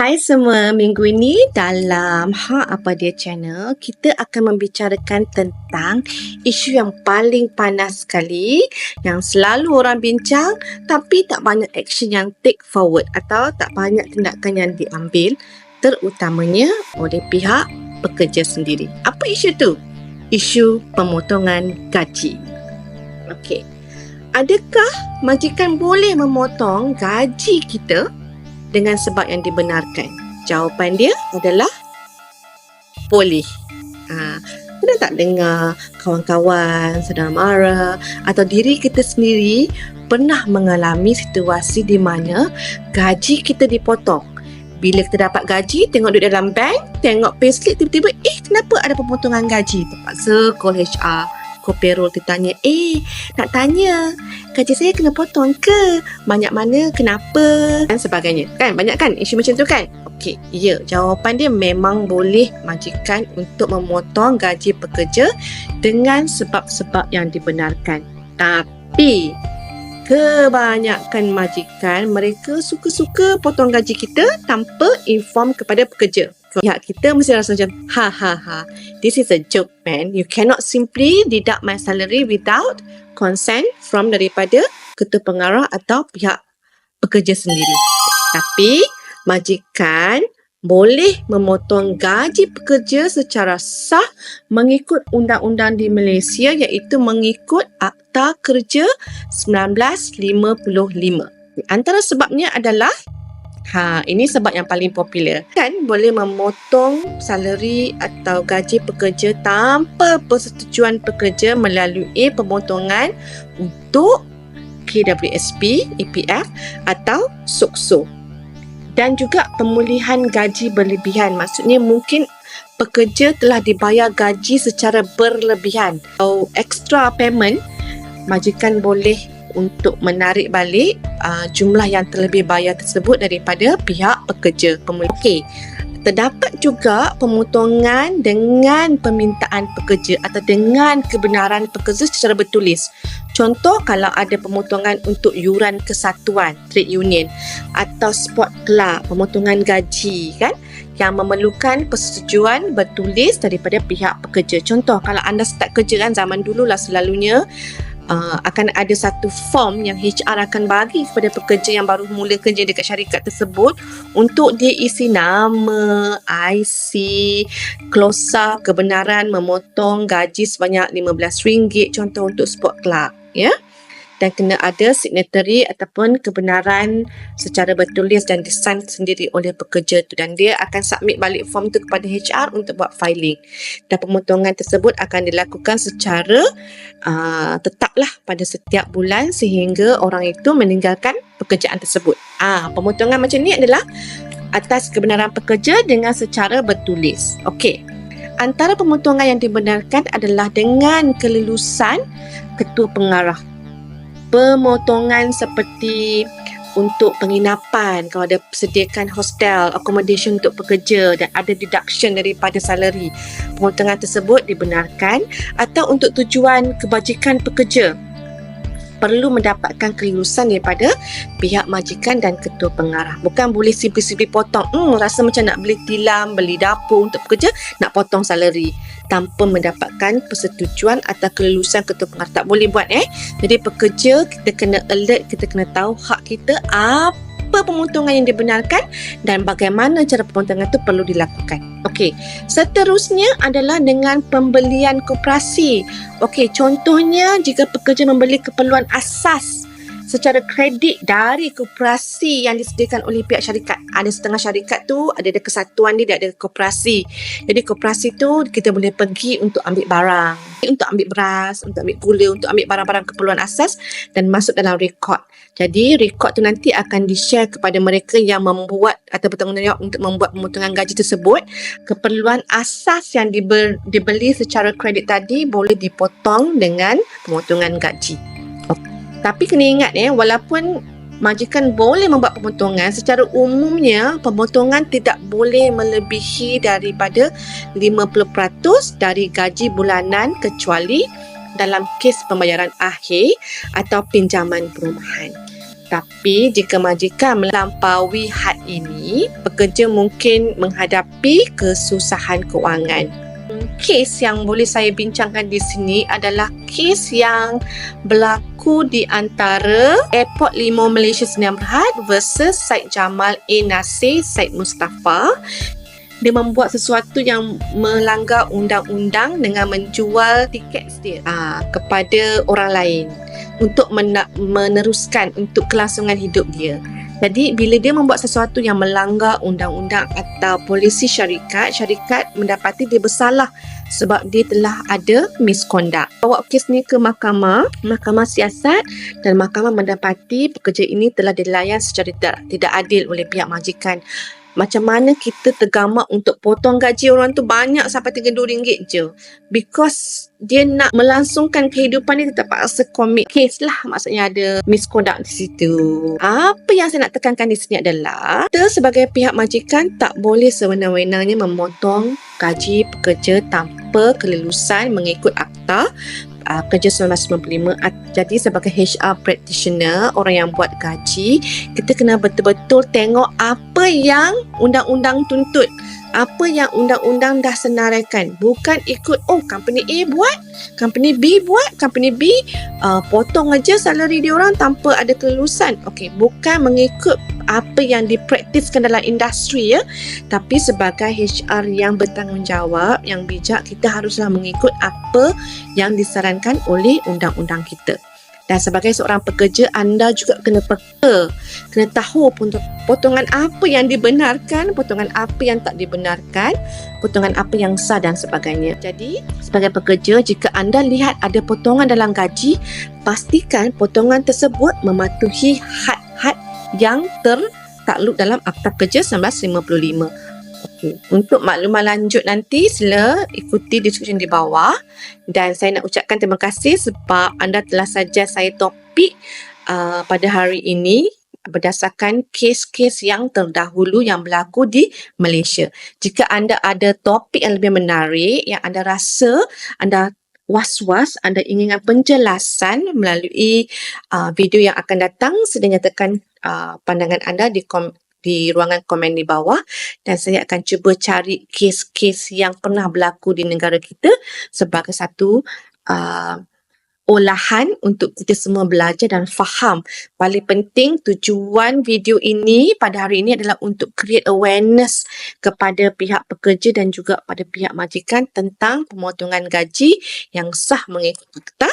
Hai semua, minggu ini dalam Apa Dia Channel, kita akan membicarakan tentang isu yang paling panas sekali, yang selalu orang bincang tapi tak banyak action yang take forward atau tak banyak tindakan yang diambil, terutamanya oleh pihak pekerja sendiri. Apa isu tu? Isu pemotongan gaji. Okey. Adakah majikan boleh memotong gaji kita dengan sebab yang dibenarkan? Jawapan dia adalah boleh. Pernah tak dengar kawan-kawan sedang marah atau diri kita sendiri pernah mengalami situasi di mana gaji kita dipotong? Bila kita dapat gaji, tengok duit dalam bank, tengok payslip, tiba-tiba kenapa ada pemotongan gaji? Terpaksa call HR, call payroll, ditanya, nak tanya, gaji saya kena potong ke? Banyak mana? Kenapa? Dan sebagainya. Kan? Banyak kan isu macam tu kan? Okey, ya. Jawapan dia memang boleh majikan untuk memotong gaji pekerja dengan sebab-sebab yang dibenarkan. Tapi kebanyakan majikan, mereka suka-suka potong gaji kita tanpa inform kepada pekerja. Pihak kita mesti rasa macam, this is a joke, man. You cannot simply deduct my salary without consent from daripada ketua pengarah atau pihak pekerja sendiri. Tapi majikan boleh memotong gaji pekerja secara sah mengikut undang-undang di Malaysia, iaitu mengikut Akta Kerja 1955. Antara sebabnya adalah ini sebab yang paling popular. Kan boleh memotong salary atau gaji pekerja tanpa persetujuan pekerja melalui pemotongan untuk KWSP, EPF atau SOKSO. Dan juga pemulihan gaji berlebihan. Maksudnya mungkin pekerja telah dibayar gaji secara berlebihan atau extra payment, majikan boleh untuk menarik balik jumlah yang terlebih bayar tersebut daripada pihak pekerja. Okey. Terdapat juga pemotongan dengan permintaan pekerja atau dengan kebenaran pekerja secara bertulis. Contoh, kalau ada pemotongan untuk yuran kesatuan, trade union atau sport club, pemotongan gaji kan, yang memerlukan persetujuan bertulis daripada pihak pekerja. Contoh, kalau anda start kerja kan, zaman dulu lah selalunya akan ada satu form yang HR akan bagi kepada pekerja yang baru mula kerja dekat syarikat tersebut untuk dia isi nama, IC, klosa kebenaran memotong gaji sebanyak RM15, contoh untuk sport club, ya. Dan kena ada signatory ataupun kebenaran secara bertulis dan disign sendiri oleh pekerja tu, dan dia akan submit balik form tu kepada HR untuk buat filing. Dan pemotongan tersebut akan dilakukan secara tetaplah pada setiap bulan sehingga orang itu meninggalkan pekerjaan tersebut. Pemotongan macam ni adalah atas kebenaran pekerja dengan secara bertulis. Okey. Antara pemotongan yang dibenarkan adalah dengan kelulusan ketua pengarah. Pemotongan seperti untuk penginapan, kalau ada sediakan hostel, accommodation untuk pekerja dan ada deduction daripada salary, pemotongan tersebut dibenarkan. Atau untuk tujuan kebajikan pekerja, perlu mendapatkan kelulusan daripada pihak majikan dan ketua pengarah. Bukan boleh simply potong, rasa macam nak beli tilam, beli dapur untuk pekerja, nak potong salary tanpa mendapatkan persetujuan atau kelulusan ketua pengarah. Tak boleh buat. Jadi pekerja, kita kena alert, kita kena tahu hak kita, apa pemotongan yang dibenarkan dan bagaimana cara pemotongan itu perlu dilakukan. Okey, seterusnya adalah dengan pembelian koperasi. Okey, contohnya jika pekerja membeli keperluan asas secara kredit dari koperasi yang disediakan oleh pihak syarikat. Ada setengah syarikat tu ada kesatuan dia ada koperasi. Jadi koperasi tu kita boleh pergi untuk ambil barang, untuk ambil beras, untuk ambil gula, untuk ambil barang-barang keperluan asas dan masuk dalam rekod. Jadi rekod tu nanti akan di-share kepada mereka yang membuat atau bertanggungjawab untuk membuat pemotongan gaji tersebut. Keperluan asas yang dibeli secara kredit tadi boleh dipotong dengan pemotongan gaji. Tapi kena ingat walaupun majikan boleh membuat pemotongan, secara umumnya pemotongan tidak boleh melebihi daripada 50% dari gaji bulanan kecuali dalam kes pembayaran akhir atau pinjaman perumahan. Tetapi jika majikan melampaui had ini, pekerja mungkin menghadapi kesusahan kewangan. Kes yang boleh saya bincangkan di sini adalah kes yang berlaku di antara Airport Limo Malaysia Sdn Bhd versus Syed Jamal A. Nasir Syed Mustafa. Dia membuat sesuatu yang melanggar undang-undang dengan menjual tiket dia kepada orang lain untuk meneruskan untuk kelangsungan hidup dia. Jadi bila dia membuat sesuatu yang melanggar undang-undang atau polisi syarikat mendapati dia bersalah sebab dia telah ada misconduct. Bawa kes ni ke mahkamah siasat, dan mahkamah mendapati pekerja ini telah dilayan secara tidak adil oleh pihak majikan. Macam mana kita tergamak untuk potong gaji orang tu banyak sampai RM32 je. Because dia nak melangsungkan kehidupan dia, terpaksa commit case lah. Maksudnya ada misconduct di situ. Apa yang saya nak tekankan di sini adalah, kita sebagai pihak majikan tak boleh sewenang-wenangnya memotong gaji pekerja tanpa kelulusan mengikut Akta Kerja 1995. Jadi sebagai HR practitioner, orang yang buat gaji, kita kena betul-betul tengok apa yang undang-undang tuntut, apa yang undang-undang dah senaraikan. Bukan ikut company A buat, company B buat, company B potong aja salary dia orang tanpa ada kelulusan. Bukan mengikut apa yang dipraktiskan dalam industri ya. Tapi sebagai HR yang bertanggungjawab, yang bijak, kita haruslah mengikut apa yang disarankan oleh undang-undang kita. Dan sebagai seorang pekerja, anda juga kena peka, kena tahu potongan apa yang dibenarkan, potongan apa yang tak dibenarkan, potongan apa yang sah dan sebagainya. Jadi, sebagai pekerja, jika anda lihat ada potongan dalam gaji, pastikan potongan tersebut mematuhi had-had yang tertakluk dalam Akta Kerja 1955. Untuk maklumat lanjut nanti, sila ikuti description di bawah. Dan saya nak ucapkan terima kasih sebab anda telah suggest saya topik pada hari ini berdasarkan kes-kes yang terdahulu yang berlaku di Malaysia. Jika anda ada topik yang lebih menarik, yang anda rasa anda was-was, anda inginkan penjelasan melalui video yang akan datang, sila nyatakan pandangan anda di ruangan komen di bawah, dan saya akan cuba cari kes-kes yang pernah berlaku di negara kita sebagai satu olahan untuk kita semua belajar dan faham. Paling penting, tujuan video ini pada hari ini adalah untuk create awareness kepada pihak pekerja dan juga pada pihak majikan tentang pemotongan gaji yang sah mengikut Akta.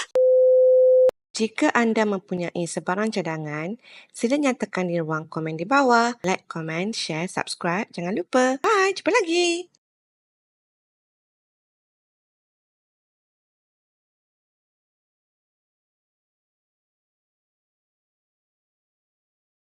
Jika anda mempunyai sebarang cadangan, sila nyatakan di ruang komen di bawah. Like, comment, share, subscribe. Jangan lupa. Bye, jumpa lagi.